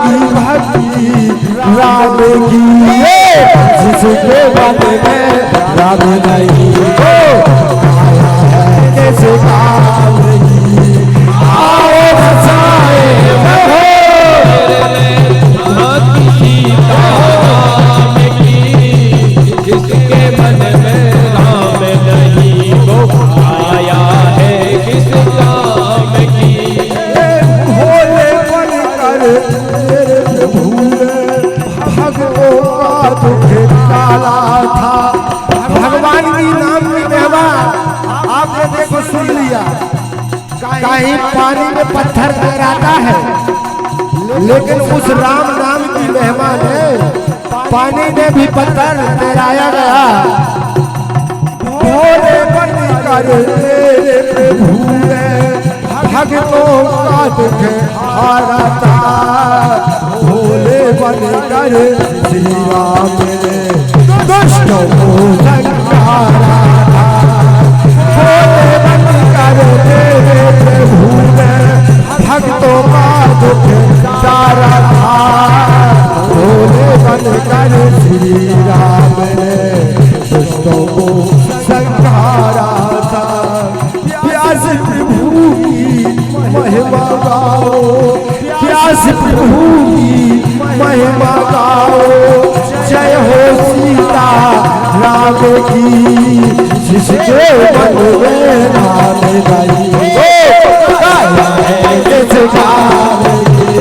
की भक्ति राम की, जिसके मन में राम नहीं हो आया है किस काम की। आओ बसाए भक्ति सीता राम की, जिसके मन में राम नहीं वो आया है किस काम की। भोले बनकर मेरे प्रभु ने भक्तों का दुख टाला था। भगवान की नाम की महिमा आपने देखो सुन लिया। कहीं पानी में पत्थर तैराता है, लेकिन उस राम नाम की महिमा ने पानी में भी पत्थर तैराया गया। भोले बनकर मेरे प्रभु ने भक्तों का दुख हारा था। भोले बनकर श्री राम ने दुष्टों को संहारा था। भोले बनकर मेरे प्रभु ने भक्तों का दुख टाला था। भोले बनकर श्री राम ने दुष्टों को संहारा था। प्यास प्रभु की महिमा गाओ, प्यास प्रभु की महिमा गाओ। जय हो सीता राम की, जिसके मन में राम नहीं हो आया है किस काम की।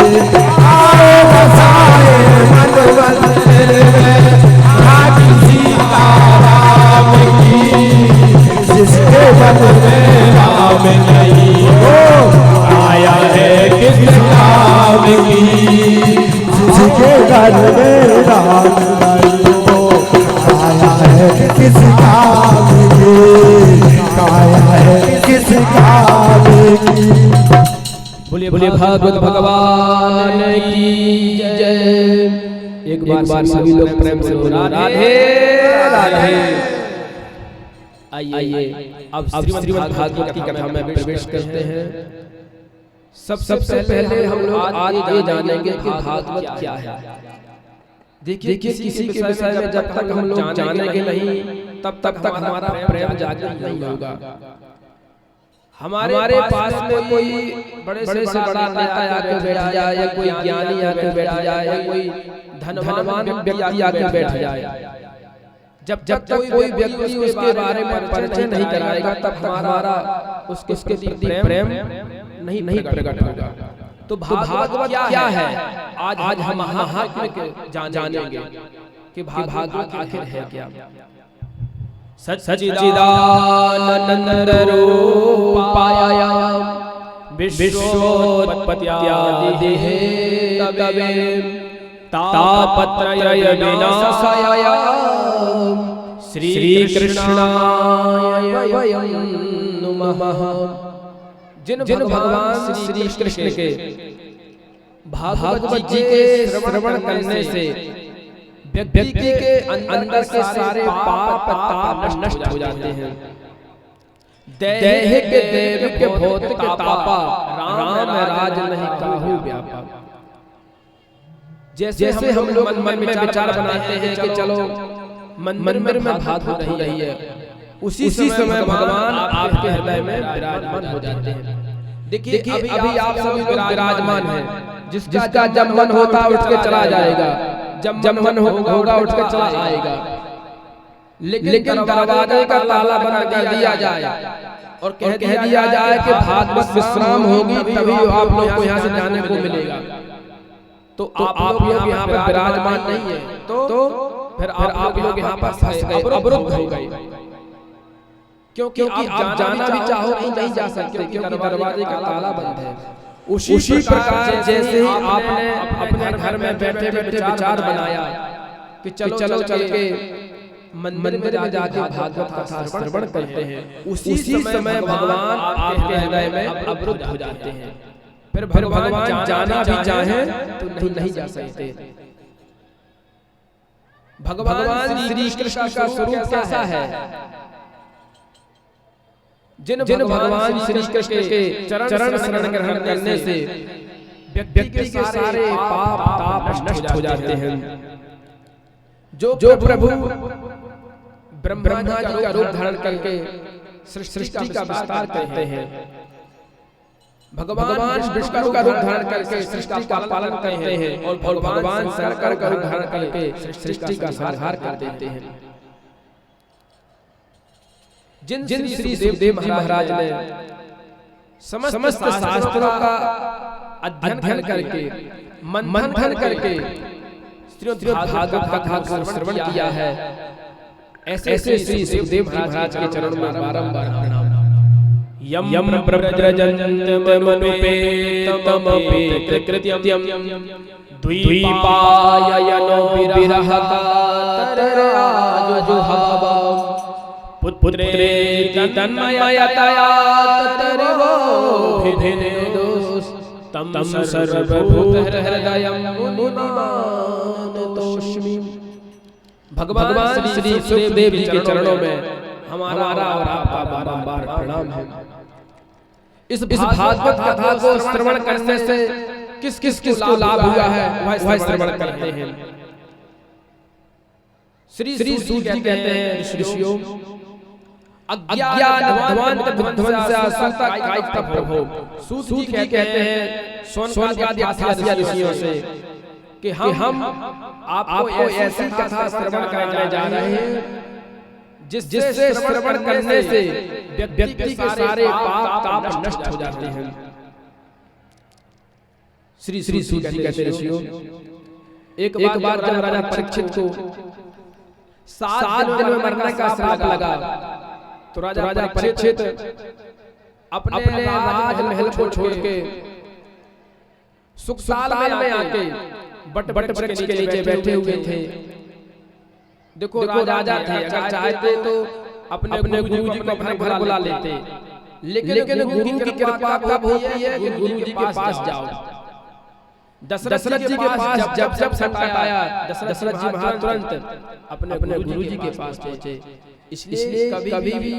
आओ बसाए मन मंदिर में राम सीता राम की, जिसके मन में राम नहीं हो आया है किस काम की। जिसके घर में राम नहीं हो आया है किस काम की। आया है किस काम की। बोलिए भागवत भगवान की जय। एक बार सभी लोग प्रेम से बोलो राधे राधे। आइए अब श्रीमद् भागवत की कथा में प्रवेश करते हैं। सबसे पहले हम लोग आज ये जानेंगे कि भागवत क्या है। देखिए किसी के विषय में जब तक हम लोग जानेंगे नहीं तब तक हमारा प्रेम जागृत नहीं होगा। हमारे पास में कोई बड़े से बड़ा नेता आके बैठ जाए, या कोई ज्ञानी आके बैठ जाए, या कोई धनवान व्यक्ति आके बैठ जाए, जब तक कोई व्यक्ति उसके बारे में परिचय नहीं कराएगा तब हमारा उसके प्रति प्रेम नहीं प्रकट होगा। तो भागवत क्या है आज हम महात्म्य के जानेंगे कि भागवत आखिर है क्या। सच्चिदानंद रूपाय विश्वोत्पत्त्यादि हेतवे तापत्रय विनाशाय श्री कृष्णाय वयं नमः। जिन भगवान श्री कृष्ण के भागवत जी के श्रवण करने से व्यक्ति के अंदर के सारे पाप ताप नष्ट हो जाते हैं। दैहिक दैविक भौतिक तापा राम राज नहीं काहू व्यापा। जैसे हम लोग मन में विचार बनाते हैं कि चलो मंदिर में भागवत हो रही है, उसी समय भगवान आपके हृदय में विराजमान हो जाते हैं। देखिए अभी आप सभी विराजमान हैं। जिसका जब मन होता उठ के चला जाएगा, जब मन होगा उठ के चला आएगा। लेकिन दरवाजे का ताला बंद कर दिया जाए और कह दिया जाए कि भागवत विश्राम होगी तभी आप लोग को यहाँ से जाने को मिलेगा, तो आप लोग यहाँ पर विराजमान नहीं है, तो फिर आप लोग यहाँ पर फंस गए, अवरुद्ध हो गए। क्योंकि आप जाना भी चाहो तो नहीं जा सकते, क्योंकि दरवाजे का ताला बंद है। उसी प्रकार जैसे ही आपने अपने घर में बैठे बैठे विचार बनाया कि चलो चल के मंदिर में जाके भागवत कथा श्रवण करते हैं, उसी समय भगवान आपके हृदय में अवरुद्ध हो जाते हैं। फिर भगवान जाना भी चाहे तो नहीं जा सकते। भगवान श्री कृष्ण का स्वरूप कैसा है? जिन भगवान श्री कृष्ण के चरण शरण ग्रहण करने से व्यक्ति के सारे पाप नष्ट हो जाते हैं। जो प्रभु ब्रह्मा जी का रूप धारण करके सृष्टि का विस्तार करते हैं, भगवान विष्णु का रूप धारण करके सृष्टि का पालन करते हैं, और भगवान शंकर का रूप धारण करके सृष्टि का संहार कर देते हैं। जिन श्री सुखदेव जी महाराज ने समस्त शास्त्रों का अध्ययन करके मंथन करके श्रीमद् भागवत कथा का श्रवण किया है, ऐसे श्री सुखदेव जी महाराज के चरणों में बारंबार प्रणाम। यम प्रव्रजन्तमनुपेतमपेतकृत्यं द्वीपायनो विरह कातराजुहाव पुत्रेति तन्मयतया ततरिवोभिधेदोस् तं सर्वभूतहृदयं मुनिमानतोऽस्मि। भगवान श्री सुखदेव जी के चरणों में हमारा और आपका बारंबार प्रणाम है। इस भागवत कथा को श्रवण करने से किस को लाभ हुआ है वह श्रवण करते हैं। श्री सूत जी कहते हैं, ऋषियों अज्ञान विध्वंसा कायिक प्रभो। सूत जी कहते हैं शौनकादि आचार्य ऋषियों से कि हम आपको ऐसी कथा श्रवण कराने जा रहे हैं जिससे श्रवण करने से व्यक्ति के सारे पाप नष्ट हो जाते हैं। श्री सूत जी कहते हैं, ऋषियों एक बार जब राजा परीक्षित को 7 दिन में मरने का श्राप लगा, तो राजा परीक्षित अपने राजमहल को छोड़ के सुखसाल में आके बट वृक्ष के नीचे बैठे हुए थे। देखो राजा थे, अगर चाहते तो अपने गुरु जी को अपने घर बुला लेते, लेकिन गुरु की कृपा कब होती है कि गुरु जी के पास जाओ। दशरथ जी के पास जब संकट आया, दशरथ जी महाराज तुरंत अपने गुरु जी के पास पहुंचे। इसलिए कभी भी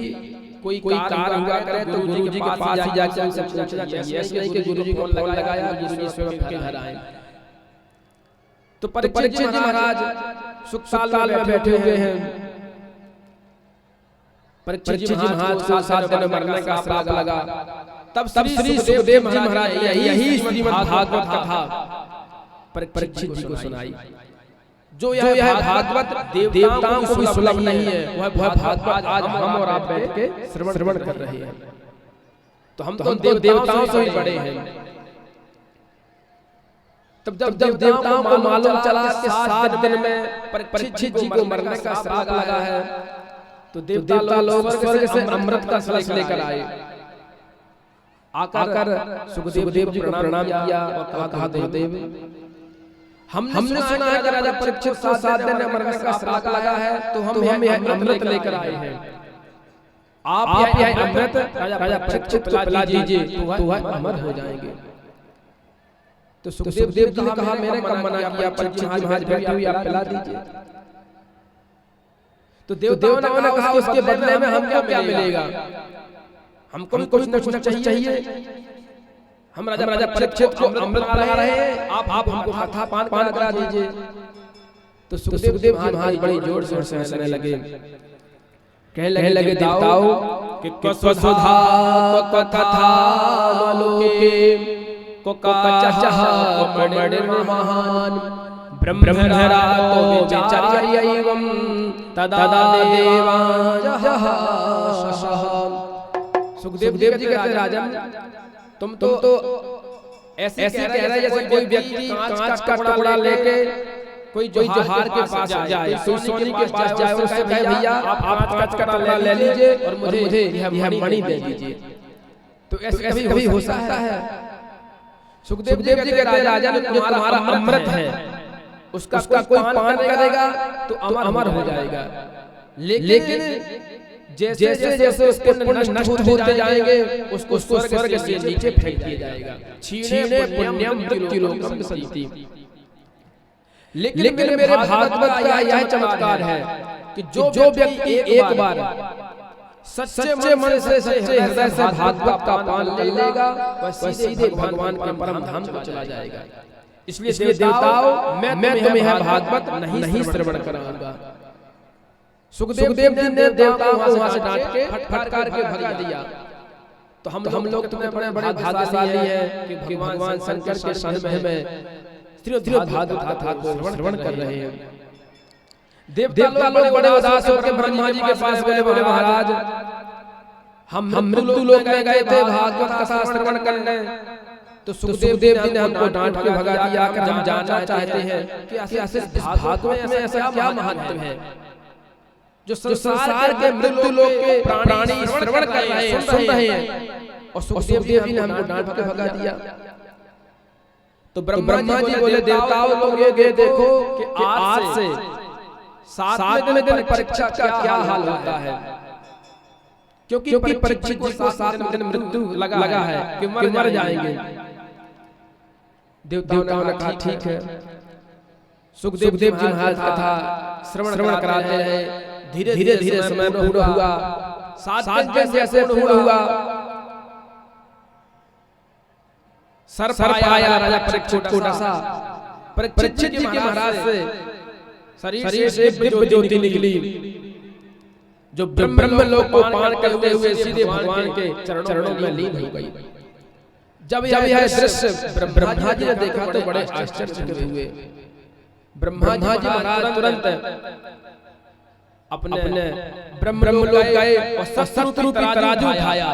कोई कार्य हुआ करे तो गुरु जी के पास ही जाकर उनसे पूछना चाहिए, ऐसे नहीं कि गुरु जी को फोन लगाया गुरु जी स्वयं के घर आए। तो परीक्षित जी महाराज सुखसाल में बैठे हुए हैं। परीक्षित जी महाराज को 7 दिन में मरने का श्राप लगा, तब श्री सुखदेव जी महाराज यही श्रीमद् भागवत कथा परीक्षित जी को सुनाई। जो यह भागवत देवताओं को भी सुलभ नहीं है, वह भागवत आज हम और आप बैठ के श्रवण कर रहे हैं। तो हम तो देवताओं से भी बड़े हैं। तब जब देवताओं को मालूम चला कि 7 दिन में परीक्षित जी को मरने का श्राप लगा है, तो देवता लोग स्वर्ग से अमृत का कलश लेकर आए। आकर सुखदेव जी को प्रणाम किया और कहा, गुरुदेव हमने सुना है कि राजा परीक्षित को 7 दिन में मरने का श्राप लगा है, तो हम यह अमृत लेकर आए हैं। आप यह अमृत राजा परीक्षित को पिला दीजिए तो वह अमर हो जाएंगे। तो सुखदेव जी ने कहा, मैंने कब मना किया, परीक्षित महाराज बैठे हुए आप पिला दीजिए। तो देवताओं ने कहा, उसके बदले में हमको क्या मिलेगा, हमको कुछ न कुछ चाहिए। हम राजा परीक्षित को अमृत पिला रहे हैं, आप हमको कथा पान करा दीजिए। तो सुखदेव जी महाराज बड़ी जोर शोर से हंसने लगे, कहने लगे, देवताओं कि स्वसुधा कथा लोके को काचह महान ब्रह्मरा तो विचार्यैवं तदा देवाः। सुखदेव जी कहते हैं, राजन तुम तो ऐसे कह रहे हैं जैसे कोई व्यक्ति कांच का टुकड़ा लेके कोई जोहार के पास जाए, कोई सोनी के पास जाए और उससे कहे, भैया आप कांच का टुकड़ा ले लीजिए और मुझे यह मणि दे दीजिए। तो ऐसे कभी हो सकता है? सुखदेव जी कहते हैं, राजन जो तुम्हारा अमृत है उसका कोई पान करेगा तो अमर हो जाएगा, लेकिन जैसे जैसे उसके पुण्य नष्ट होते जाएंगे उसको स्वर्ग से नीचे फेंक दिया जाएगा। क्षीणे पुण्यम मृत्युलोकम सन्ति। लेकिन मेरे भागवत का यह चमत्कार है कि जो व्यक्ति एक बार सच्चे मन से सच्चे हृदय से भागवत का पान कर लेगा वह सीधे भगवान के परम धाम को चला जाएगा। इसलिए देवताओं मैं तुम्हें भागवत नहीं श्रवण कराऊंगा। सुखदेव जी ने देवताओं को वहां से डांट के फटकार के भगा दिया। तो हम लोग तुम्हें बड़े भाग्यशाली हैं कि भगवान शंकर के सन्मुख में श्रीमद् भागवत कथा को श्रवण कर रहे हैं। देवता लोग बड़े उदास होकर ब्रह्मा जी के पास गए, बोले महाराज हम मृत्यु लोक में गए थे भागवत कथा श्रवण करने, तो सुखदेव जी ने हमको डांट के भगा दिया। कर हम जानना चाहते हैं कि भागवत में ऐसा क्या महत्व है जो संसार के मृत्यु लोक के प्राणी श्रवण कर रहे हैं, सुन रहे हैं, और सुखदेव जी ने हमको डांट के भगा दिया। तो ब्रह्मा जी बोले देवताओं तुम ये देखो कि आज से 7वें दिन परीक्षा का क्या हाल होता है, क्योंकि परीक्षित जी को 7वें दिन मृत्यु लगा है कि मर जाएंगे। देवताओं ने कहा ठीक है। सुखदेव जी महाराज कथा श्रवण कराते रहे। धीरे धीरे समय पूरा हुआ। 7 दिन जैसे पूरा हुआ, सर्प आया राजा परीक्षित को डसा। परीक्षित जी के महाराज से शरीर से दिव्य ज्योति निकली, जो ब्रह्म लोक को पार करते हुए सीधे भगवान के चरणों में लीन हो गई। जब यह दृश्य ब्रह्मा जी ने देखा तो बड़े आश्चर्य हुए। ब्रह्मा जी महाराज तुरंत अपने ब्रह्म लोक गए और सत्रूपी तराजू उठाया।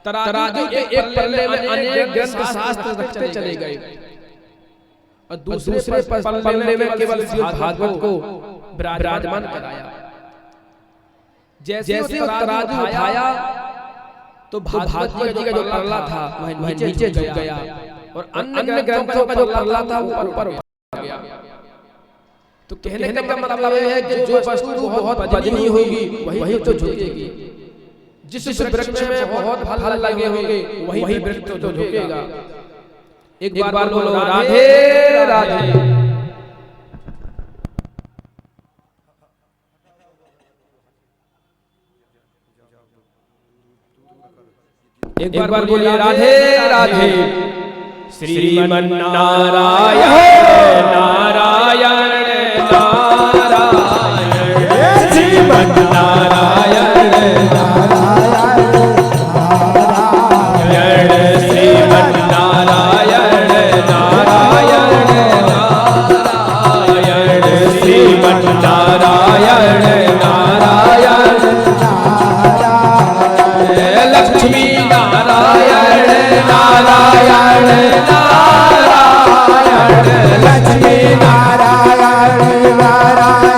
तराजू के एक पल्ले में अनेक ग्रंथ शास्त्र रखते चले गए और दूसरे पल्ले में केवल भागवत को विराजमान कराया। जैसे तराजू उठाया तो भागवत जी का जो पल्ला था वह नीचे झुक गया और अन्य ग्रंथों का जो पल्ला था वो ऊपर उठ गया। तो कहने का मतलब है कि जो वस्तु बहुत वजनी होगी वही तो झुकेगी। जिस वृक्ष में बहुत फल लगे होंगे वही वृक्ष तो झुकेगा। एक बार बोलो राधे राधे। एक बार बोलिए राधे राधे। श्रीमन नारायण नारायण नारायण, श्रीमन नारायण नारायण, श्रीमन नारायण नारायण नारायण, श्रीमन नारायण नारायण नारायण, लक्ष्मी नारायण नारायण नारायण, लक्ष्मी नारायण नारायण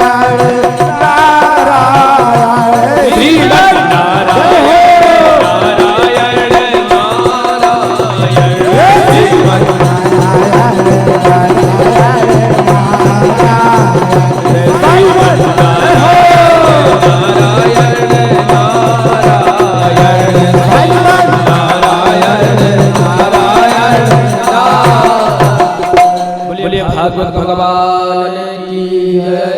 नारायण, श्रीमन नारायण नारायण नारायण, श्रीमन नारायण भागवत भगवान की है।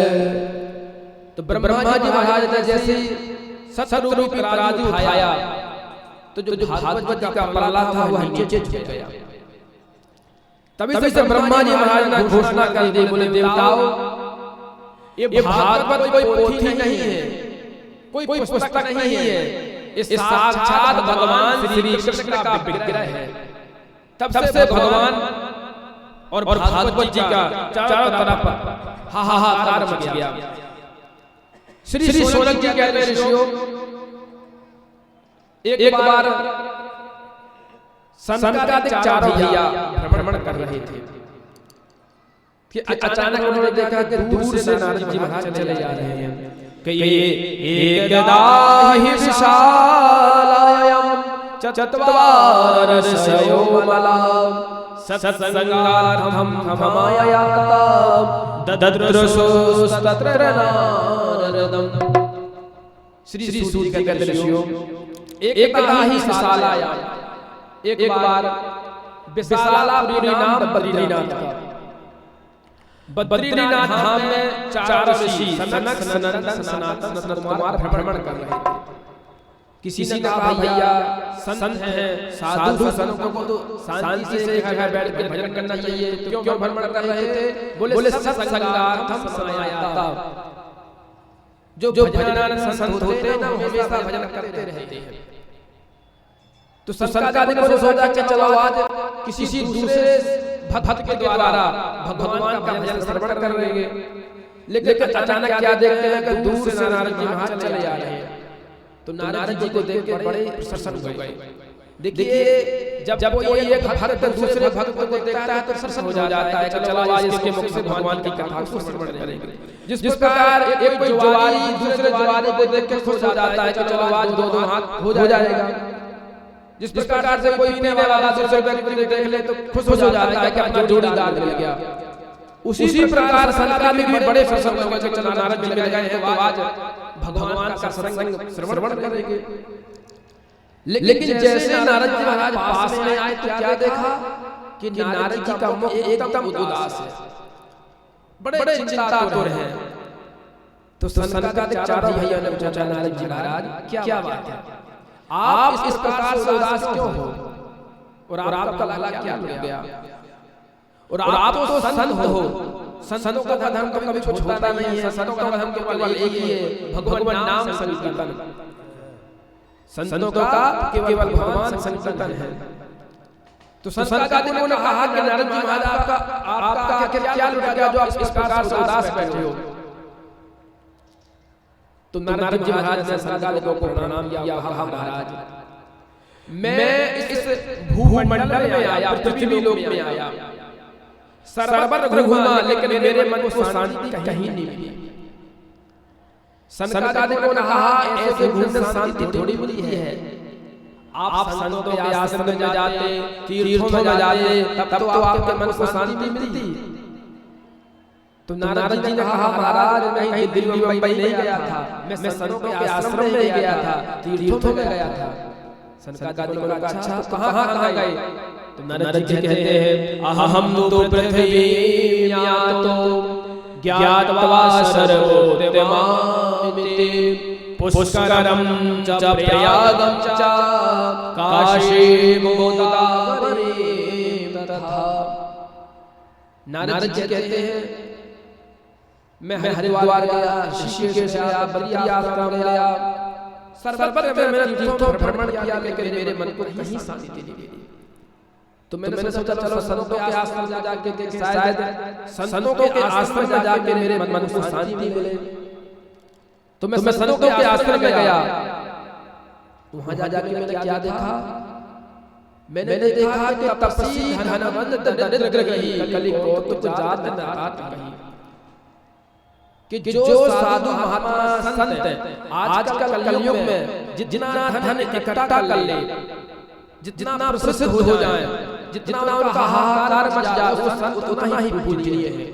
तो ब्रह्मा जी महाराज ने जैसे सत्स्वरूपी तराजू उठाया तो जो भागवत का पल्ला था वह नीचे झुक गया। तभी से ब्रह्मा जी महाराज ने घोषणा कर दी, बोले देवताओं ये भागवत कोई पोथी नहीं है, कोई पुस्तक नहीं है, ये साक्षात भगवान श्री कृष्ण का विग्रह है। तब से भगवान और भागवत जी का चारों तरफ हाहाकार मच गया। श्री सोनक जी कहते हैं ऋषियों, एक बार सनकादिक 4 भैया भ्रमण कर रहे थे कि अचानक उन्होंने देखा कि दूर से नारद जी महाराज चले जा रहे हैं। कि एकदा हि विशालायां चत्वारसयो मलां सत्संगार्थं धमायातां ददृशोस्तत्र नारदं। श्री सूत जी कहते हैं ऋषियों, एकदा हि विशालायां, एक बार विशालापुरी नाम बद्रीनाथ का, बद्रीनाथ धाम में 4 ऋषि सनक सनंदन सनातन सनत कुमार भ्रमण कर रहे थे किसी ने कहा भैया संत हैं, साधु संतों को तो शांति से एक जगह बैठ के भजन करना चाहिए, तो क्यों भ्रमण कर रहे थे? बोले सत्संगार्थम समायाता। जो भजनानंद संत होते हैं ना हमेशा भजन करते रहते हैं। तो संत को सोचा कि चलो आज किसी दूसरे भक्त के द्वारा भगवान का भजन श्रवण कर रहे हैं। लेकिन अचानक क्या देखते हैं कि दूर से नारद जी महाराज चले आ रहे हैं। तो नारद जी को देख के बड़े प्रसन्न हो गए। देखिए जब कोई एक भक्त दूसरे भक्त को देखता है तो प्रसन्न हो जाता है कि चलो आज इसके मुख से भगवान की कथा को श्रवण करेंगे। जिस प्रकार एक कोई जुआरी दूसरे जुआरी को देख के खुश हो जाता है कि चलो आज दो हाथ हो जाएगा। जिस प्रकार से कोई पीने वाला दूसरे व्यक्ति को देख ले तो खुश हो जाता है कि अपना जोड़ीदार मिल गया। उसी प्रकार संत भी बड़े प्रसन्न हो गए कि चलो नारद जी मिल गए हैं तो आज भगवान का सत्संग श्रवण करेंगे। लेकिन जैसे नारद जी महाराज पास में आए तो क्या देखा कि नारद जी का मुख एकदम उदास है, बड़े चिंतातुर हैं। तो सनकादिक चारों भैया ने पूछा नारद जी महाराज क्या बात है, आप इस प्रकार से उदास क्यों हो और आपका लगा क्या हो गया? और आप तो संत हो, संतों का धर्म तो कभी कुछ होता नहीं है। संतों का धर्म केवल एक ही है, भगवान नाम संकीर्तन। संतों का केवल भगवान संकीर्तन है। तो संतकादिक ने कहा कि नारद जी महाराज आपका क्या लुट गया जो आप इस प्रकार से उदास बैठे हो? तो नारद जी महाराज ने संतकादिकों को प्रणाम किया, कहा महाराज मैं इस भूमंडल में आया, पृथ्वी लोक में आया, सर्वत्र घूमा, लेकिन मेरे मन को शांति कहीं नहीं मिली। सनकादिक ने कहा ऐसे घूमने शांति थोड़ी मिली है। आप संतों के आश्रम में जाते, तीर्थों में जाते, तब तो आपके मन को शांति मिलती। तो नारद जी ने कहा महाराज मैं कहीं दिल्ली मुंबई नहीं गया था, मैं संतों के आश्रम में गया था, तीर्थों में गया था। सनकादिक ने कहा अच्छा कहाँ गए? तो नारद जी कहते हैं अहम तो पृथ्वीयातो ज्ञात्वा सर्वोत्तमामिति पुष्करम च प्रयागम च काशी गोदावरी तथा। नारद जी कहते हैं मैं हरिद्वार गया, ऋषिकेश गया, बद्रीनाथ गया, सर्वत्र मैंने तीर्थों भ्रमण किया, लेकिन मेरे मन को कहीं शांति नहीं मिली। तो मैंने सोचा चलो संतों के आश्रम में जाके देखें, शायद संतों के आश्रम में जाके मेरे मन को शांति मिले। तो मैं संतों के आश्रम में गया, वहां जाके मैंने क्या देखा? मैंने देखा कि तपस्वी धनवंत दरिद्र गई कली को तो जात नात कही कि जो साधु महात्मा संत आजकल कलयुग में जितना धन इकट्ठा कर ले, जितना प्रसिद्ध हो जाए, जितना उनका हाहाकार मच जाए, वो संत उतना ही पूजनीय है।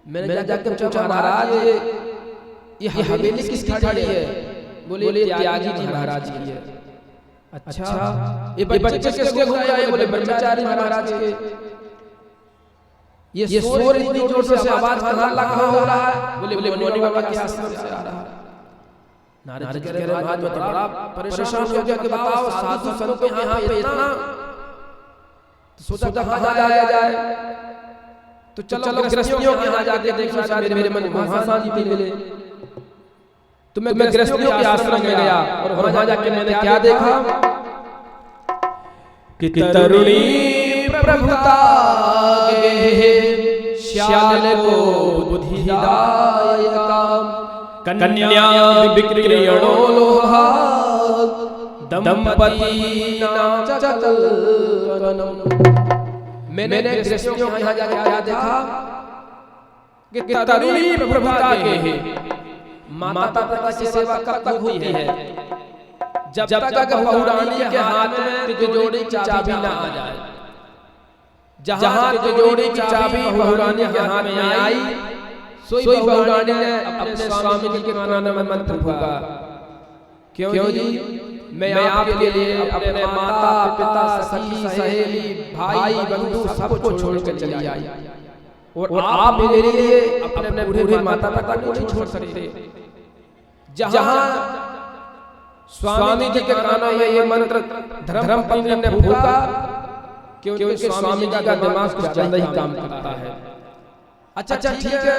मैंने जाकर पूछा महाराज ये हवेली किसकी खड़ी है? बोले त्यागी जी महाराज की है। अच्छा ये बच्चे किसके घूम आए? बोले ब्रह्मचारी महाराज के। ये शोर इतनी जोर से आवाज कहाँ हो रहा है? बोले मौनी बाबा के आश्रम से आ रहा है। नारद जी कह रहे महाराज मैं बड़ा परेशान हो गया कि बताओ साधु संतों के यहाँ पे इतना, सोचा कहाँ जाया जाए। तो चलो गृहस्थियों के यहाँ जाके देखो शायद मेरे मन को वहाँ शांति मिले। तो मैं गृहस्थियों के आश्रम में गया और वहाँ जाके मैंने क्या देखा कि तरुणी प्रभुता श्याल को बुद्धिदायका कन्या विक्रियणो लोहा दंपति नाम चकलवनम। मैंने गृहस्थियों के यहाँ जाके क्या देखा कि तरुणी प्रभुता के माता पिता की सेवा कब तक हुई है? जब तक बहुरानी के हाथ में तिजोरी की चाबी ना आ जाए। जहां तिजोरी की चाबी बहुरानी के हाथ में आई, सोई बहुरानी ने अपने स्वामी जी के कान में मंत्र फूंका, क्यों जी मैं आपके लिए अपने माता पिता सखी सहेली भाई बंधु सबको छोड़ कर चली आई, और आप मेरे लिए अपने बूढ़े माता पिता को नहीं छोड़ सकते। जहां स्वामी जी के कानों में ये मंत्र धर्म पत्नी ने फूका, क्योंकि स्वामी जी का दिमाग कुछ ज्यादा ही काम करता है। अच्छा ठीक है,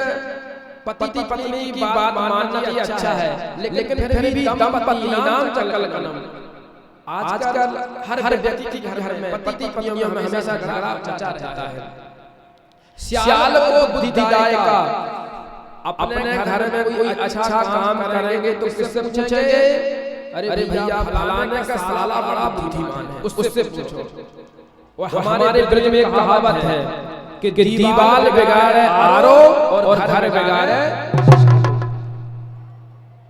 पति पत्नी की बात मानना ये अच्छा है, लेकिन फिर भी दंपति नाम चल कलम। आजकल हर व्यक्ति के घर में पति पत्नियों में हमेशा झगड़ा चचा रहता है। सियाल को बुद्धिदायका, अपने घर में कोई अच्छा काम करेंगे तो किससे पूछेंगे? अरे भैया फलाने का साला बड़ा बुद्धिमान है, उससे पूछो। और हमारे ब्रज में एक कहावत है कि दीवाल बिगाड़े आरो और घर बिगाड़े।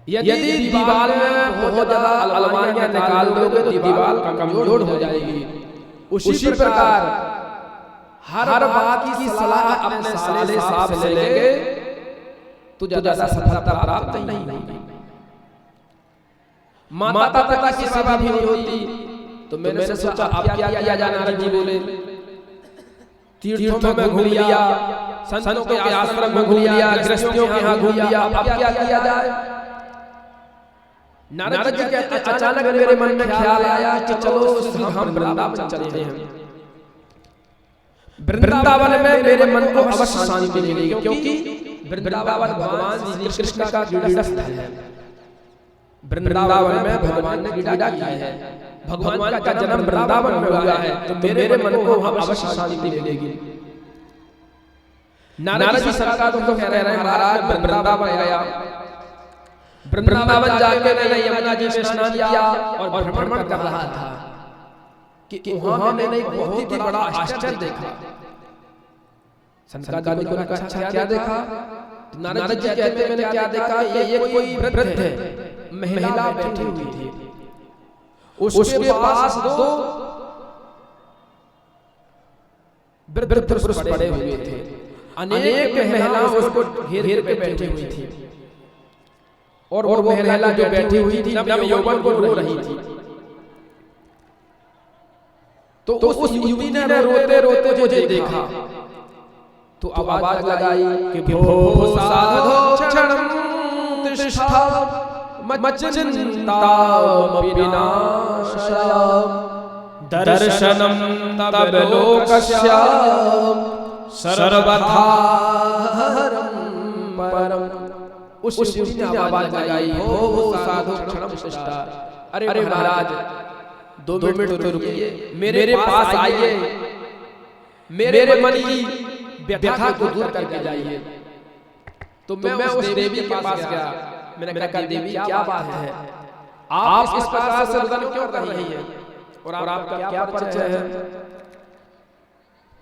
यदि दीवाल में बहुत ज्यादा अलमारियां निकाल दोगे तो दीवाल कमजोर हो जाएगी। उसी प्रकार हर बात की सलाह अपने साले साहब से लेंगे तो ज्यादा सफलता प्राप्त नहीं होगी। माता पिता की सेवा भी नहीं होती। तो मैंने सोचा अब क्या किया जाए। नारद जी बोले, तीर्थों में घूम लिया, संतों के आश्रम में घूम लिया, गृहस्थियों के यहाँ घूम लिया, अब क्या किया जाए? नारद जी कहते अचानक मेरे मन में ख्याल आया कि चलो हम वृंदावन चलते हैं। वृंदावन में मेरे मन को अवश्य शांति मिलेगी, क्योंकि वृंदावन भगवान श्री कृष्ण का क्रीड़ा स्थल है। वृंदावन में भगवान ने क्रीड़ा की है, भगवान का जन्म वृंदावन में हुआ है, तो मेरे मन को अवश्य शांति मिलेगी। नारद जी सरकार को कह रहे हैं, महाराज वृंदावन गया, वृंदावन जाके मैंने यमुना जी में स्नान किया और भ्रमण कर रहा था कि वहां मैंने एक बहुत ही बड़ा आश्चर्य देखा। संसार को अच्छा क्या देखा? नारद जी कहते हैं मैंने क्या देखा? ये कोई वृद्ध महिला बैठी हुई थी, उसके पास दो वृद्ध पुरुष पड़े हुए थे। अनेक महिलाएं उसको घेर के बैठी हुई थी, और वो महिला जो बैठी हुई थी नव यौवन को रो रही थी। तो उस युवती ने रोते रोते मुझे देखा, तो आवाज लगाई कि भो साधो क्षणं तिष्ठा मच्चिन्तामपि विनाशाय दर्शनं तव लोकस्य सर्वथा परम। उस युवती ने आवाज लगाई, भो साधो क्षणं तिष्ठा। अरे महाराज 2 मिनट तो रुकिए, मेरे पास आइए, मेरे मन की व्यथा को दूर करके जाइए। तो मैं उस देवी के पास गया। मैंने कहा देवी क्या बात है, आप इस प्रकार से वर्णन क्यों कर रही हैं, और आपका क्या परिचय है?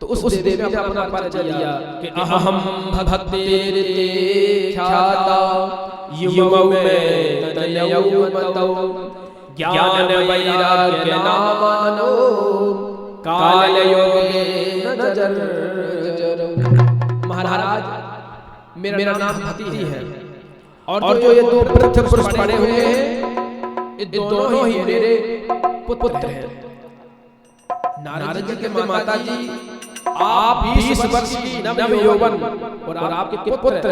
तो उस देवी ने अपना परिचय दिया कि अहम भक्तिर्ते ख्याता युवौ में तनयौवतौ ज्ञान वैराग्य नामानो काल योगे नजर। महाराज मेरा नाम भक्ति है, और जो ये 2 वृद्ध पुरुष पड़े हुए हैं, ये दोनों ही मेरे पुत्र हैं। नारद जी के माता जी, आप 20 वर्ष की नव यौवन और आपके पुत्र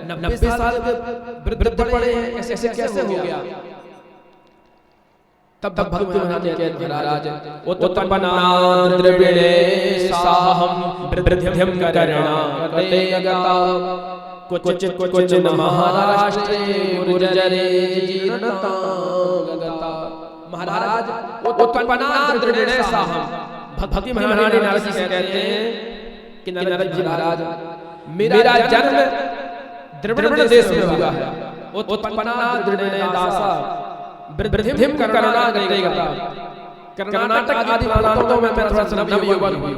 90 साल के वृद्ध पड़े हैं, ऐसे कैसे हो गया? तब भक्ति महाराज कहते महाराज उत्पन्ना द्रविणे साहम वृद्ध्यम करणा कतेगता कुछ महाराष्ट्रे गुर्जरे जीर्णता गता। महाराज उत्पन्ना द्रविणे साहम, भक्ति महाराज नारद जी से कहते हैं कि नारद जी महाराज मेरा जन्म द्रविड़ देश में हुआ है। उत्पन्ना द्रविणे दासा वृद्धिम करणा कतेगता। कर्नाटक आदि प्रांतों में मैं थोड़ा सा नव यौवन हुई,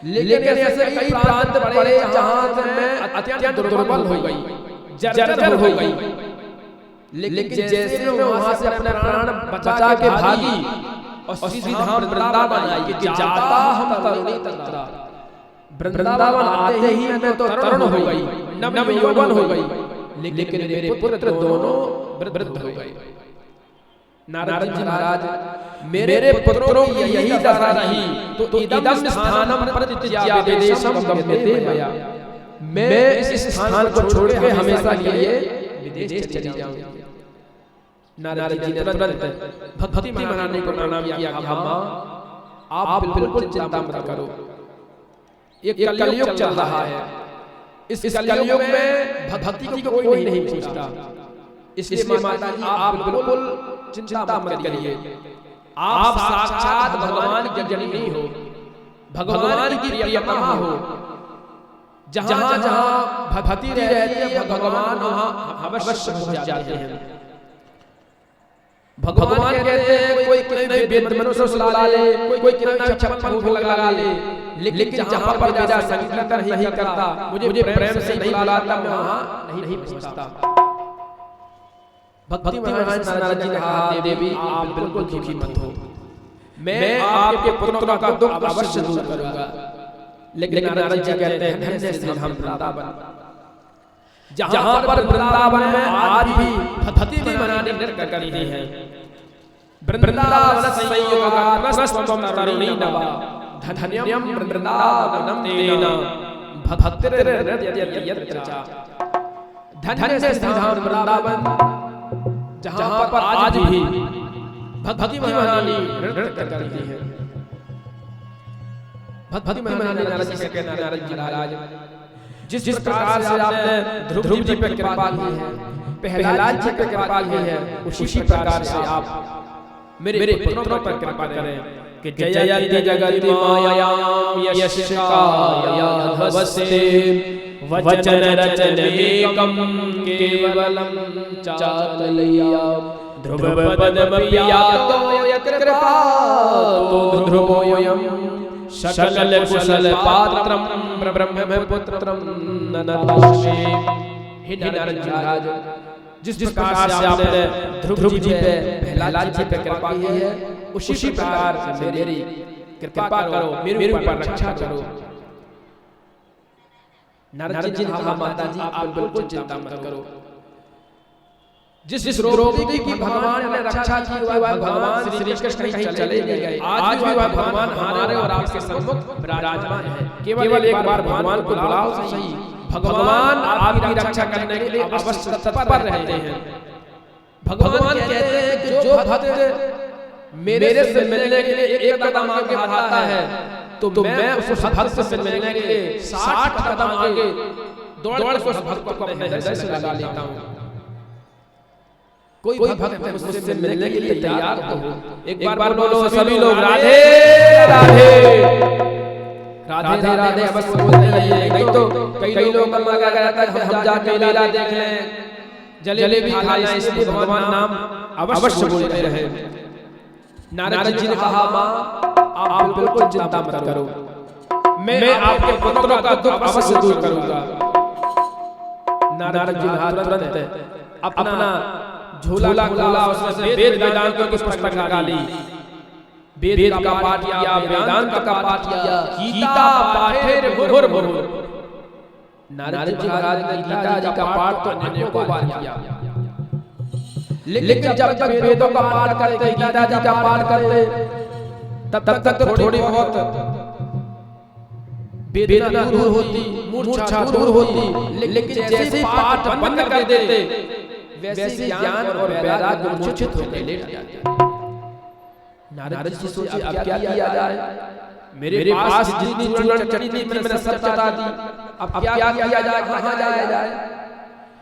लेकिन ऐसे कई प्रांत पड़े जहां से मैं अत्यंत दुर्बल हो गई, जर्जर हो गई। लेकिन जैसे मैं वहां से अपने प्राण बचा के भागी और सीधी धाम वृंदावन आई कि जाता हम तरुणी तंत्रा। वृंदावन आते ही मैं तो तरुण हो गई, नव यौवन हो गई, लेकिन मेरे पुत्र दोनों वृद्ध हो गए। नारद जी महाराज मेरे पुत्रों की यही दशा रही तो इदम स्थानम प्रतिज्ञा विदेशम गम्यते मया, मैं इस स्थान को छोड़ के हमेशा के लिए विदेश चली जाऊंगी। नारद जी ने तुरंत भक्ति महारानी को प्रणाम किया कि मां आप बिल्कुल चिंता मत करो, ये कलयुग चल रहा है, इस कलयुग में भक्ति को कोई नहीं पूछता, इसलिए माता जी आप बिल्कुल चिंता मत करिए, आप साक्षात भगवान की जननी हो, भगवान की प्रियतमा हो, जहां जहां भक्ति रहती है भगवान वहां अवश्य पहुंच जाते हैं। भगवान कहते हैं कोई कितने वेद मनुष्य सुला ले, कोई कितना छप्पन भोग लगा ले, लेकिन जहां पर मेरा संकीर्तन नहीं करता, मुझे प्रेम से नहीं बुलाता, मैं वहां नहीं पहुंचता। भक्ति महाराज नारद जी ने कहा देवी आप बिल्कुल दुखी मत हो, मैं आपके पुत्रों का दुख अवश्य दूर करूंगा। लेकिन नारद जी कहते हैं धन्य से हम वृंदावन, जहां पर वृंदावन में आज भी भक्ति मनाने नृत्य करते हैं। वृंदावन संयोगात्मस्त्वं तरुणी नवा धन्यम वृंदावनम तेन भक्तिर्यत्र च। धन्य से धाम वृंदावन जहां पर आज भी भक्ति महारानी नृत्य करती है। भक्ति महारानी नारद जी से कहते हैं नारद जी महाराज जिस प्रकार से आपने ध्रुव जी पर कृपा की है, प्रहलाद जी पर कृपा की है, उसी प्रकार से आप मेरे पुत्रों पर कृपा करें कि जयति जगति मायां यशकायाधवस्ते वचन रचनेकं केवलं चातलया ध्रुव पदमपियातो यत्कृपातो ध्रुवोऽयं सकल कुशल पात्रम ब्रह्म पुत्रम नतस्मे। हे नारद जी महाराज जिस प्रकार से आपने ध्रुव जी पे प्रहलाद जी पे कृपा की है, उसी प्रकार से मेरी कृपा करो, मेरे ऊपर रक्षा करो। नारद जी ने कहा माता जी आप बिल्कुल चिंता मत करो, जिस द्रौपदी की भगवान ने रक्षा की वह भगवान श्री कृष्ण कहीं चले गए, आज भी वह भगवान हमारे और आपके सम्मुख विराजमान है। केवल एक बार भगवान को बुलाओ तो सही, भगवान आपकी रक्षा करने के लिए अवश्य तत्पर रहते हैं। भगवान कहते हैं कि जो भक्त मेरे से मिलने के लिए एक कदम आगे बढ़ाता है तो मैं उस भक्त से मिलने के लिए 60 कदम आगे दौड़ कर उस भक्त को अपने हृदय से लगा लेता हूं। कोई भक्त मुझसे मिलने के लिए तैयार हो, एक बार बोलो सभी लोग राधे राधे राधे राधे अवश्य बोलते रहिए, नहीं तो कई लोग लगा रहता है हम जाके लीला देख लें, जलेबी खा लें, इसलिए भगवान नाम अवश्य बोलते रहे। नारद जी ने कहा मां आप बिल्कुल चिंता मत करो, मैं आपके पुत्रों का दुख अवश्य दूर करूंगा। नारद जी ने तुरंत अपना झोला खोला, उसमें से वेद वेदांतों की पुस्तक निकाली, वेद का पाठ किया, वेदांत का पाठ किया, गीता पाठेर मुहुर मुहुर। नारद जी महाराज ने गीता जी का पाठ तो अनेकों बार किया, लेकिन जब तक वेदों का पाठ करते, गीता जी का पाठ करते, तब तक थोड़ी बहुत वेदना दूर होती, मूर्छा दूर होती, लेकिन जैसे पाठ बंद कर देते वैसे ज्ञान और वैराग्य मूर्छित होकर लेट जाते। नारद जी सोचे अब क्या किया जाए, मेरे पास जितनी चूर्ण चटनी मैंने सब चटा दी, अब क्या किया जाए, कहां जाया जाए।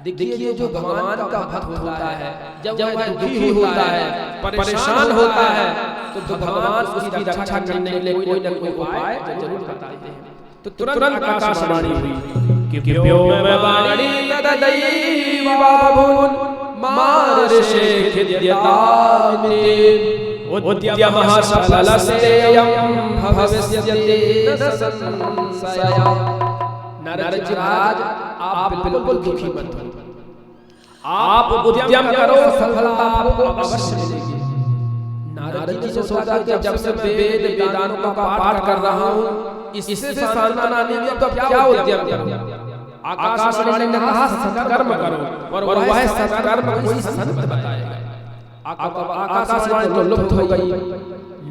देखिए जो भगवान का भक्त होता है, जब वह दुखी होता है, परेशान होता है, तो भगवान उसकी रक्षा करने के लिए कोई न कोई उपाय जरूर बताते हैं। तो तुरंत आकाशवाणी हुई कि व्योम वाणी तदैवाभून् मार्षे खिद्यतामिति उद्यमः सफलस्तेयं भविष्यति न संशयः। नारद जी महाराज आप बिल्कुल दुखी मत हो, आप उद्यम करो, सफलता आपको अवश्य मिलेगी। नारद जी ने सोचा कि जब से वेद वेदांतों का पाठ कर रहा हूं, इससे सांत्वना नहीं मिली तो क्या उद्यम करूं। आकाशवाणी ने कहा सत्कर्म करो, और वह सत्कर्म कोई संत बताएगा। आकाशवाणी तो लुप्त हो गई।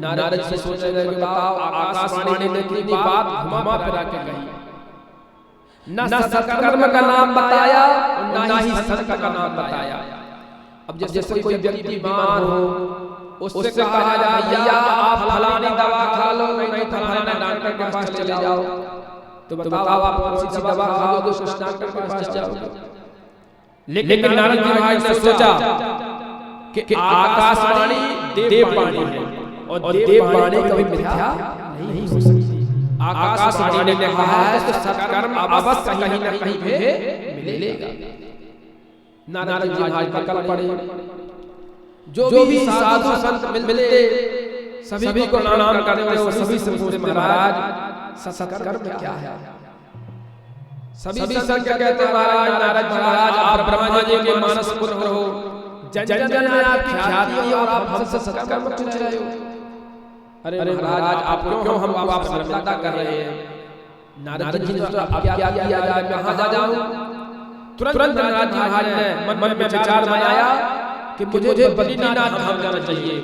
नारद जी सोचने लगे बताओ आकाशवाणी ने कितनी बात घुमा फिरा के कही, न सत्कर्म का नाम बताया और न ही संत का नाम बताया। अब जैसे कोई व्यक्ति बीमार हो, उससे कहा जाए भैया आप फलानी दवा खा लो, नहीं फलाना डॉक्टर के पास चले जाओ, तो बताओ आप कौन सी दवा खाओगे, उस डॉक्टर के पास जाओगे। लेकिन नारद जी महाराज ने सोचा कि आकाशवाणी देववाणी है और देववाणी कभी मिथ्या नहीं हो सकती। आकाशवाणी ने कहा है तो सत्कर्म अवश्य कहीं न कहीं पे मिलेगा। नारद जी महाराज निकल पड़े। जो भी साधु संत मिलते सभी को प्रणाम करते हो, सभी से पूछते महाराज सत्कर्म क्या है। सभी संत कहते महाराज नारद महाराज आप ब्रह्मा जी के मानस पुत्र हो, जन जन में आप ख्याति और आप हमसे सत्कर्म पूछ रहे हो। अरे महाराज आप क्यों हम आप शर्मिंदा कर रहे हैं। नारद जी ने सोचा अब क्या किया जाए, मैं कहां जाऊं। तुरंत नारद जी महाराज ने मन में विचार बनाया कि मुझे बद्रीनाथ धाम जाना चाहिए।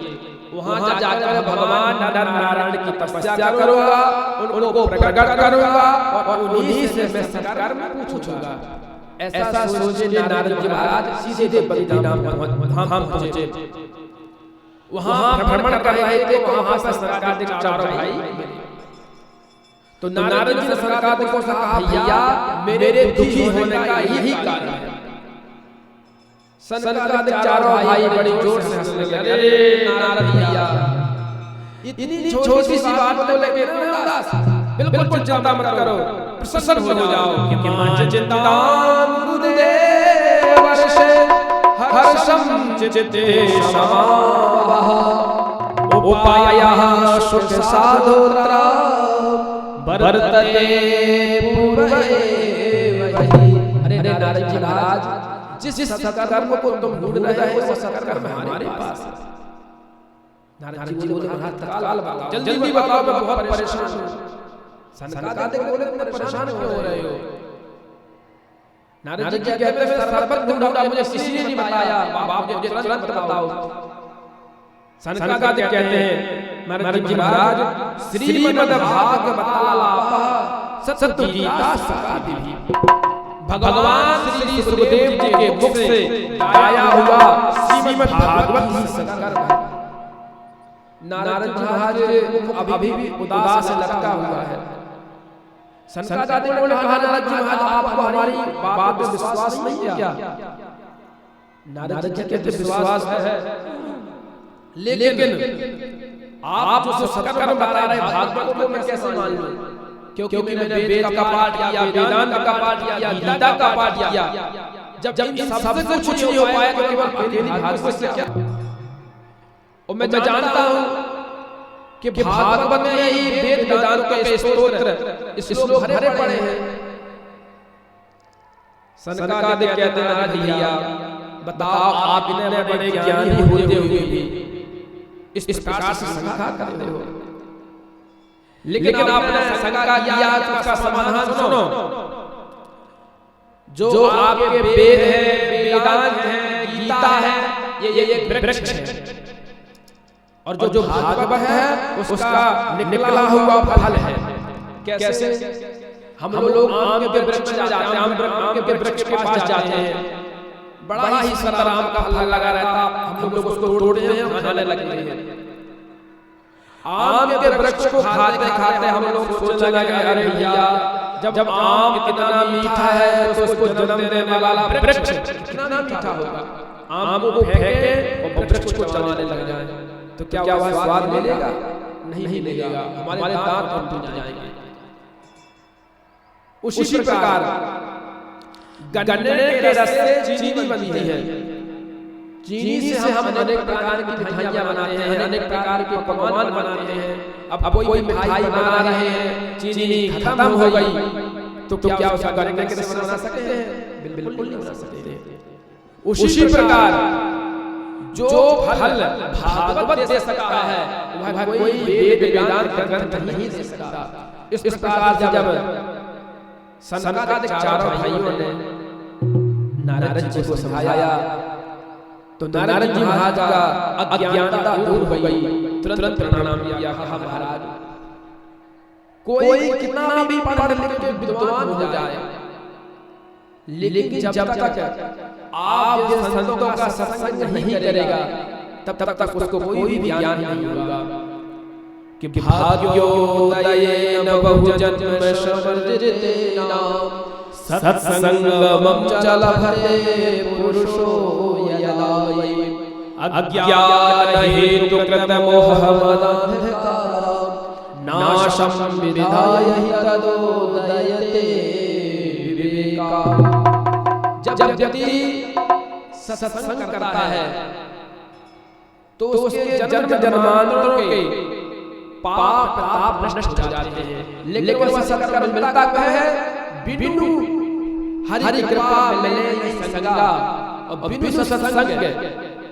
वहां जाकर भगवान नारायण की तपस्या करूंगा, उनको प्रकट करूंगा और उन्हीं से मैं सत्कर्म पूछूंगा। ऐसा सोचे नारद जी महाराज सीधे बद्रीनाथ धाम पहुंचे। वहां भ्रमण कर रहे थे, वहां पर सरकार के चारों भाई। तो नारद जी ने सरकार को कहा भैया मेरे दुखी होने का यही कारण है। सरकार के चारों भाई बड़ी जोर से हंसने लगे। अरे नारद भैया इतनी छोटी सी बात को लेकर उदास, बिल्कुल चिंता मत करो, प्रसन्न हो जाओ क्योंकि मां चिंतां गुरुदेव वर्षे हर्षम चित्ते समावह उपायः सुख साधोत्रा वर्तते पूर्वैव वही। अरे नारद जी महाराज जिस सत्कर्म को तुम ढूंढ रहे हो वो सत्कर्म हमारे पास है। नारद जी बोले महाराज तत्काल बताओ, जल्दी बताओ, मैं बहुत परेशान हूं। सनकादिक बोले तुम परेशान क्यों हो रहे हो। नारद जी कहते हैं सर्वत्र ढूंढा मुझे किसी ने नहीं बताया, आप मुझे तुरंत बताओ। सनकादिक कहते हैं नारद जी महाराज श्रीमद्भागवतालापः सत्तुगीता सकादिभिः। भगवान श्री सुखदेव जी के मुख से गाया हुआ श्रीमद् भागवत ही सत्कर्म है। नारद जी महाराज अभी भी उदास लटका हुआ है। सनकादिक ने कहा नारद जी महाराज आपको हमारी बात पे विश्वास नहीं है क्या। नारद जी कहते विश्वास है, लेकिन आप जो सत्कर्म बता रहे भागवत को मैं कैसे मान लूं, क्योंकि मैंने वेद का पाठ किया, वेदांत का पाठ किया, गीता का पाठ किया। जब इन सबसे कुछ नहीं हो पाया तो केवल अकेली भागवत से क्या। और मैं जानता हूं कि भागवत में ही वेद वेदांत के स्तोत्र श्लोक भरे पड़े हैं। सनकादिक कहते हैं नारद भैया बताओ आप इतने बड़े ज्ञानी होते हुए भी इस प्रकार से शंका करते हो। लेकिन आपने शंका किया तो उसका समाधान सुनो। जो आपके वेद है, वेदांत है, गीता है, ये एक वृक्ष है और जो भागवत है उसका निकला हुआ फल है। कैसे हम लोग आम के वृक्ष में जाते हैं, आम के वृक्ष के पास जाते हैं, बड़ा ही सुंदर आम का फल लगा रहता, हम लोग उसको तोड़ते हैं, खाने लगते हैं। आम के वृक्ष को खाते खाते हम लोग सोचने लगे अरे भैया जब आम इतना मीठा है तो उसको जन्म देने वाला वृक्ष कितना मीठा होगा। आम को फेंके और वृक्ष को चबाने लग जाए तो क्या वह स्वाद मिलेगा? नहीं मिलेगा, हमारे दांत टूट जाएंगे। उसी प्रकार गन्ने के रस से चीनी बनती है। चीनी से हम अनेक प्रकार की मिठाइयां बनाते हैं, अनेक प्रकार के पकवान बनाते हैं। अब कोई मिठाई बना रहे हैं, चीनी खत्म हो गई तो क्या उसका गन्ने के रस से बना सकते हैं? बिल्कुल नहीं बना सकते। उसी प्रकार जो फल भागवत दे सकता है वह कोई वेद वेदांत ग्रंथ नहीं दे सकता। इस प्रकार जब सनकादिक चारों भाइयों ने नारद जी को समझाया तो नारद जी महाराज का अज्ञानता दूर हो गई। तुरंत प्रणाम किया, कहा महाराज कोई कितना भी पढ़ लिख के विद्वान हो जाए लेकिन जब तक आप जिन संतों का सत्संग नहीं करेगा तब तक उसको कोई भी ज्ञान नहीं होगा कि भाग्योदयेन बहुजन्म समर्जितेन सत्संगमं च लभते पुरुषो यदा अज्ञानहेतुकृत मोहमदन्धकारं नाशं विधाय हि तदोदयते विवेका। जब व्यक्ति सत्संग करता है तो उसके जन्म जन्मांतरों के पाप ताप नष्ट हो जाते हैं। लेकिन वह सत्संग मिलता है बिनु हरि कृपा मिले संगा और बिनु सत्संग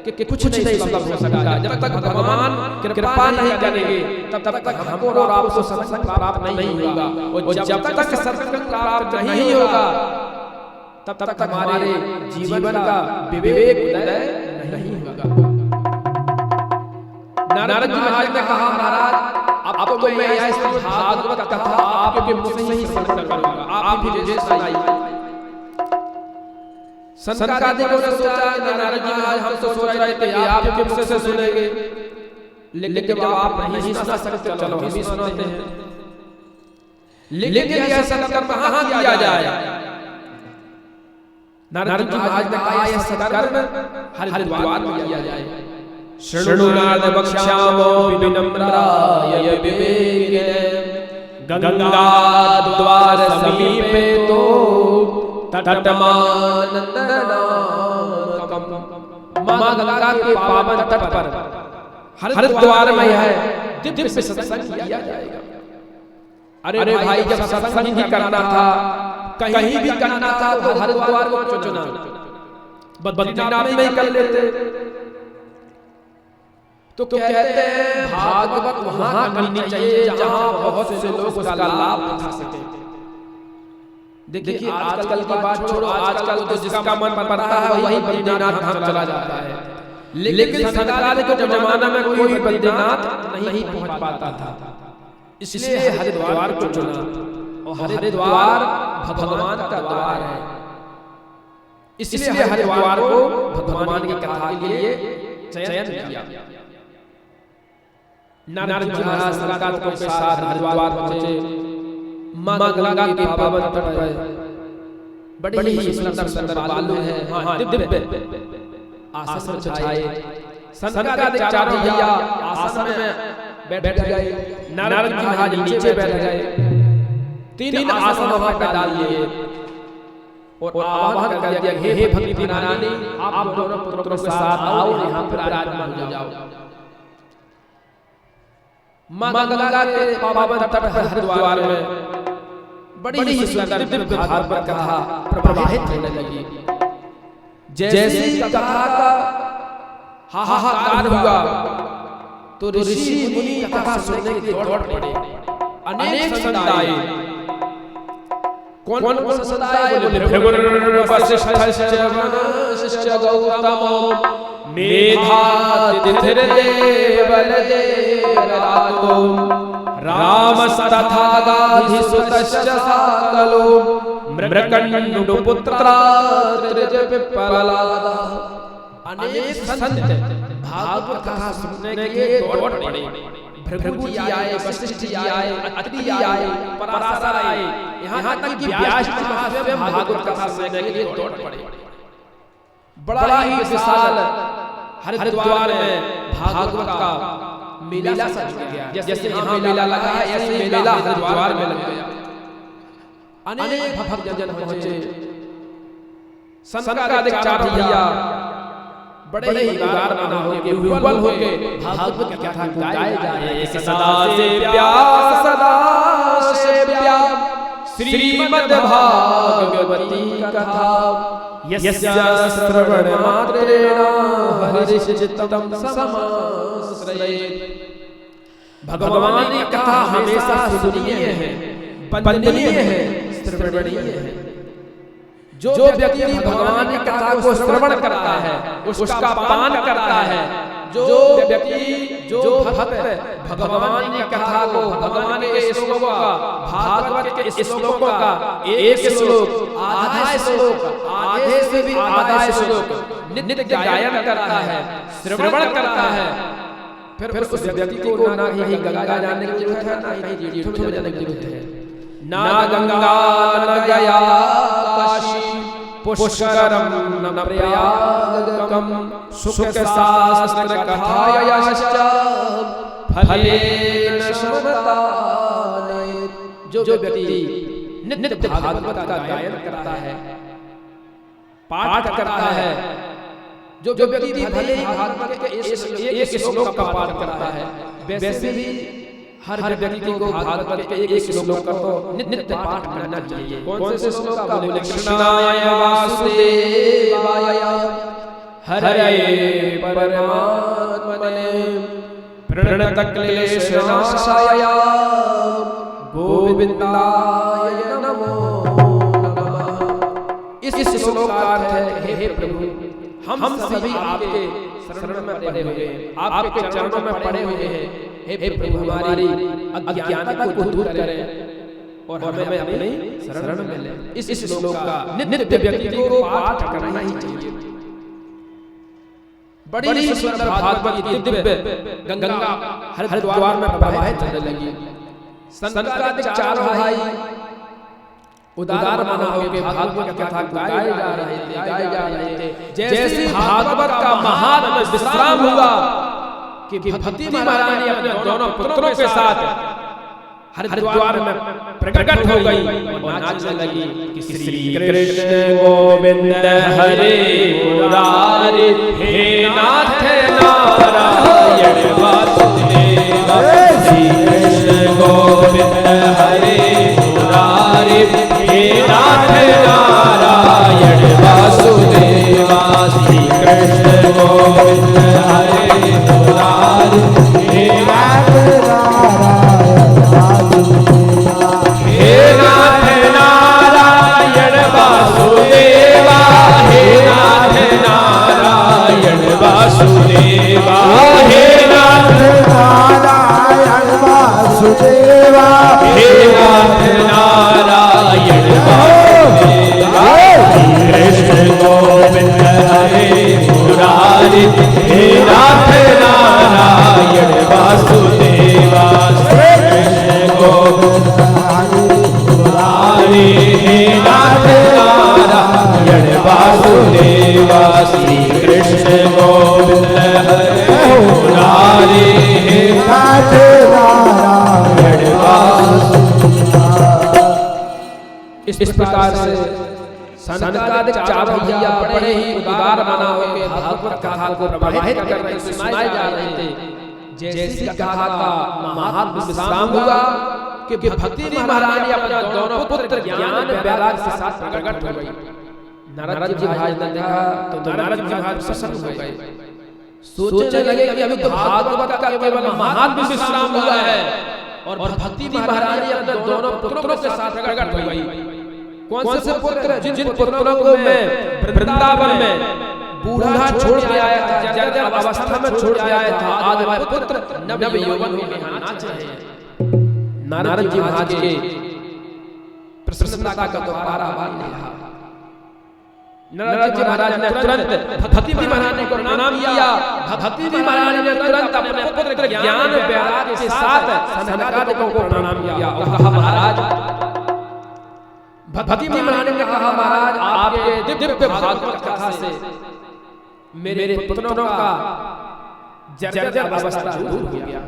के कुछ नहीं संभव हो सकेगा। जब तक भगवान कृपा नहीं करेंगे तब तक हमको और आपको सत्संग प्राप्त नहीं होगा। और जब तक सत्संग प्राप्त नहीं होगा तब तक हमारे जीवन का विवेक उदय नहीं होगा। नारद जी महाराज ने कहा, महाराज अब तो मैं यह भागवत कथा आपके मुख से ही श्रवण करूंगा, आप भी मुझे सुनाइए। संकादिकों ने सोचा नारद जी महाराज हम तो सोच रहे थे आपके मुख से सुनेंगे, लेकिन जब आप नहीं सुना सकते चलो हम ही सुनाते हैं। लेकिन यह सत्कर्म कहाँ किया जाए? नारद जी महाराज ने कहा यह सत्कर्म हरिद्वार में किया जाए। शृणु नारद वक्ष्यामो विनम्राय विवेकिने गंगा द्वार समीपे तो तटमानंदनाकम। मां गंगा के पावन तट पर हरिद्वार में है दिव्य सत्संग किया जाएगा। अरे भाई जब सत्संग ही करना था कहीं भी करना था तो हरिद्वार को चुना, बद्रीनाथ में ही कर लेते। तो कहते हैं भागवत वहां करनी चाहिए जहां बहुत से लोग उसका लाभ उठा सके। देखिए आजकल की बात छोड़ो, आजकल तो जिसका मन पड़ता है वही बद्रीनाथ धाम चला जाता है। लेकिन सरकार के जमाना में कोई बद्रीनाथ नहीं पहुंच पाता था, इसलिए हरिद्वार को चुना। और हरिद्वार भगवान का द्वार है, इसलिए हरिद्वार को भगवान की कथा के लिए चयन किया। नारद जी महाराज सरकार के साथ हरिद्वार पहुंचे। मां गंगा के पावन तट पर बड़ी ही सुंदर सुंदर बालू है, हां दिव्य आसन बिछाए। संकादिक चार भैया आसन में बैठ गए, नारद जी महाराज नीचे बैठ गए। तीन आसन वहां पर डाल दिए और आवाहन कर दिया, हे भक्ति नारायणी आप दोनों पुत्रों के साथ आओ यहां पर विराजमान हो जाओ। मां गंगा के पावन तट हरिद्वार में बड़ी ही सुंदर दिव्य भागवत कथा प्रवाहित होने लगी। जैसे कथा का हाहाकार हुआ तो ऋषि मुनि कथा सुनने के लिए दौड़ पड़े। अनेक संत आए। कौन संत आए? भृगु वशिष्ठ गौतम मेधातिथिर देवल देवरातो राम तथा गाधिसुतश्च साकलो मृकण्डु पुत्रात्रिज पिप्पलादा। अनेक संत भागवत कथा सुनने के लिए दौड़ पड़े। भृगु जी आए, वशिष्ठ जी आए, अत्रि आए, पराशर आए, यहाँ तक कि व्यास जी स्वयं भागवत कथा सुनने के लिए दौड़ पड़े। बड़ा ही विशाल हरिद्वार में भागवत का मेला सज गया। जैसे यहाँ मेला लगा है ऐसे मेला हरिद्वार में लग गया। अनेक भक्तजन पहुंचे। संकादिक चार भैया बड़े ही उदार मना होके विह्वल होके भागवत की कथा गाए जाए। सदा से प्यास सदा से प्यास श्रीमद् भागवती कथा यस्य श्रवण मात्रेण हरिश्चित्तं समाश्रयेत्। भगवान की कथा हमेशा सुनीय है, वंदनीय है, श्रवणीय है। जो व्यक्ति भगवान की कथा को श्रवण करता है, उसका पान करता है, जो व्यक्ति जो भक्त भगवान की कथा को, भगवान के श्लोकों का, भागवत के श्लोकों का एक श्लोक, आधा श्लोक, आधे से भी आधा श्लोक नित्य गायन करता है, श्रवण करता है, फिर उस व्यक्ति को ना ही गंगा जाने की जरूरत है, ना ही तीर्थ में जाने की जरूरत है। ना गंगा न गया काशी पुष्करम न प्रयागकम सुख शास्त्र कथायाश्च फलेन शमतानयेत्। जो व्यक्ति नित्य भागवत का गायन करता है, पाठ करता है, जो व्यक्ति भले ही भागवत के एक श्लोक का पाठ करता है, वैसे भी हर व्यक्ति को भागवत के एक श्लोक का तो नित्य पाठ करना चाहिए। कौन से श्लोक का? बोले कृष्णाय वासुदेवाय हरये परमात्मने प्रणतक्लेशनाशाय गोविंदाय नमो नमः। इस श्लोक का अर्थ है, हे प्रभु, हम सभी आपके शरण में पड़े हुए हैं, आपके चरणों में पड़े हुए हैं। हे प्रभु, हमारी अज्ञानता को दूर करें और हमें अपने शरण में लें। इस श्लोक का नित्य व्यक्ति को पाठ करना ही चाहिए। बड़ी सुंदर भागवत की दिव्य गंगा हरिद्वार में प्रवाहित होने लगी। संक्रांति चारों भाई उदार मना होकर भागवत की कथा गाए जा रहे थे। जैसे भागवत का महान विश्राम हुआ कि भक्ति महारानी अपने दोनों पुत्रों के साथ हरिद्वार में प्रकट हो गई और नाचने लगी कि श्री कृष्ण गोविंद हरे मुरारी, हे नाथ नारायण वासुदेव। श्री कृष्ण गोविंद हरे मुरारी, हे नाथ नारायण वासुदेव। श्री कृष्ण गोविंद हरे मुरारी, हे नाथ नारायण वासुदेवा, हे नाथ नारायण वासुदेवा, हे नाथ नारायण वासुदेवा, हे नाथ नारायण वासुदेवा। कृष्ण गोविंद हरे मुरारी, हे नाथ नारायण वासुदेवा। कृष्ण गोविंद हे नाथ नारायण वासुदेवा। श्री कृष्ण गोविंद हरे मुरारी, हे नाथ नारायण वासुदेवा। इस प्रकार से सनकादिक चार भैया बड़े ही उदार मना होकर भागवत कथा को प्रवाहित करके सुनाए जा रहे थे। जैसी कथा का महान विश्राम हुआ कि भक्ति महारानी अपने दोनों पुत्र ज्ञान वैराग्य के साथ प्रकट हो गई। नारद जी महाराज ने देखा तो नारद जी महाराज प्रसन्न हो गए। सोचने लगे कि अभी तो भागवत का केवल महान विश्राम हुआ है और भक्ति महारानी अपने दोनों पुत्रों के साथ प्रकट हो गई। कौन से पुत्र? जिन पुत्रों को मैं वृंदावन में बूढ़ा छोड़ के आया था, जर्जर अवस्था में छोड़ के आया था, आज वह पुत्र नव यौवन में नाच रहे हैं। नारद जी महाराज के प्रसन्नता का तो पारा नहीं रहा। नारद जी महाराज ने तुरंत भक्ति महारानी को प्रणाम किया। भक्ति महारानी ने तुरंत अपने पुत्र ज्ञान वैराग्य के साथ सनकादिक को प्रणाम किया और कहा, महाराज, भक्ति महारानी ने कहा, महाराज, आपके दिव्य भागवत कथा से मेरे पुत्रों का जर्जर अवस्था दूर हो गया।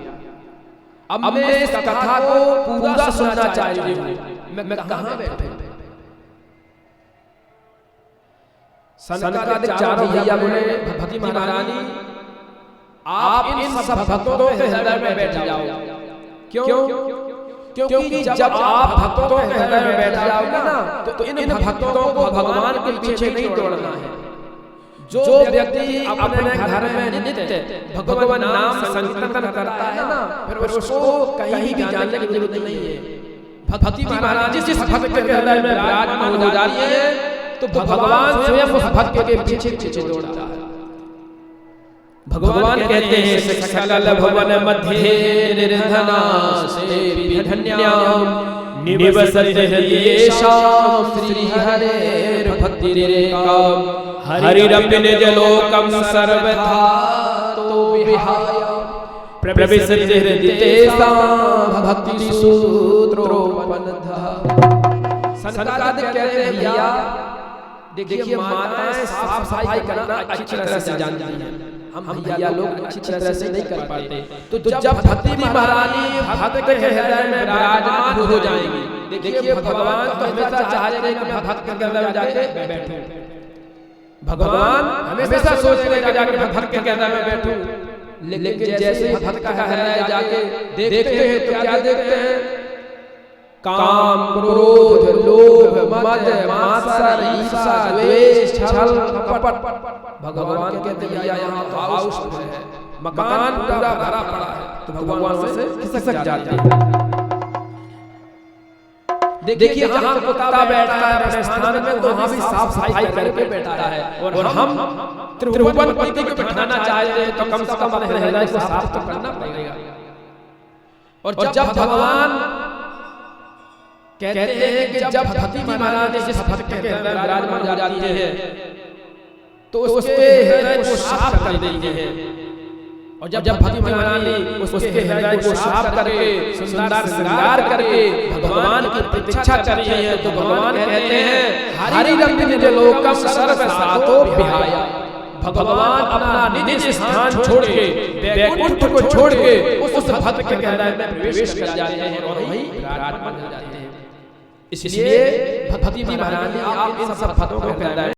अब मैं इस कथा को पूरा सुनना चाहिए हूं। मैं कहां बैठे? सनकादिक चारों भैया बोले, भक्ति महारानी, आप इन सब भक्तों के हृदय में बैठ जाओ। क्यों? क्योंकि जब आप भक्तों के हृदय में बैठ जाओगे ना, तो इन भक्तों को भगवान के पीछे नहीं दौड़ना है। जो व्यक्ति अपने घर में नित्य भगवान नाम संकीर्तन करता है ना, फिर उसको कहीं भी जाने की जरूरत नहीं है। भक्ति महाराज जिस भक्त के हृदय में विराजमान हो जाती है, तो भगवान स्वयं उस भक्त के पीछे दौड़ता है। भगवान कहते हैं सकल भवन मध्य निर्धना से विधन्याम निवसते येषां श्री हरेर भक्तिरेकाम हरिरपि निज लोकम सर्वथा तो विहाय प्रविशति हृदितेषां भक्ति सूत्रोपनतः। सनकादिक कहते हैं भैया देखिए माताएं साफ सफाई करना अच्छी तरह से जानती हैं, हम भैया लोग अच्छी तरह से नहीं कर पाते। तो जब भक्ति महारानी भक्त के हृदय में विराजमान हो जाएंगी, देखिए भगवान तो हमेशा चाहते हैं कि मैं भक्त के हृदय में जाके बैठूं, भगवान हमेशा सोचते हैं कि जाके मैं भक्त के हृदय में बैठूं, लेकिन जैसे भक्त का हृदय जाके देखते हैं तो क्या देखते हैं? काम, क्रोध, लोभ, मद, मात्सर, ईर्ष्या, द्वेष, छल, कपट। भगवान कहते हैं यहाँ तो आउष्ट है, मकान पूरा भरा पड़ा है, तो भगवान से खिसक जाते हैं। देखिए जहाँ कुत्ता बैठता है अपने स्थान में तो वहाँ भी साफ सफाई करके बैठता है, और हम त्रिभुवनपति को बिठाना चाहते हैं तो कम से कम अपने हृदय को साफ तो करना पड़ेगा। और जब भगवान कहते हैं कि जब भक्ति महारानी जिस भक्त के हृदय में विराजमान हो जाती है तो उसके हृदय को साफ कर देती है, और जब भक्ति महारानी उसके हृदय को साफ करके सुंदर श्रृंगार करके भगवान की प्रतीक्षा कर रही है, तो भगवान कहते हैं हरिरपि निज लोकम सर्वसातो विहाय। भगवान अपना निज स्थान छोड़ के वैकुंठ को छोड़ के उस भक्त के हृदय में प्रवेश कर जाते हैं और वहीं विराजमान हो जाते हैं। इसलिए भक्ति महारानी आप इन सब भक्तों को हृदय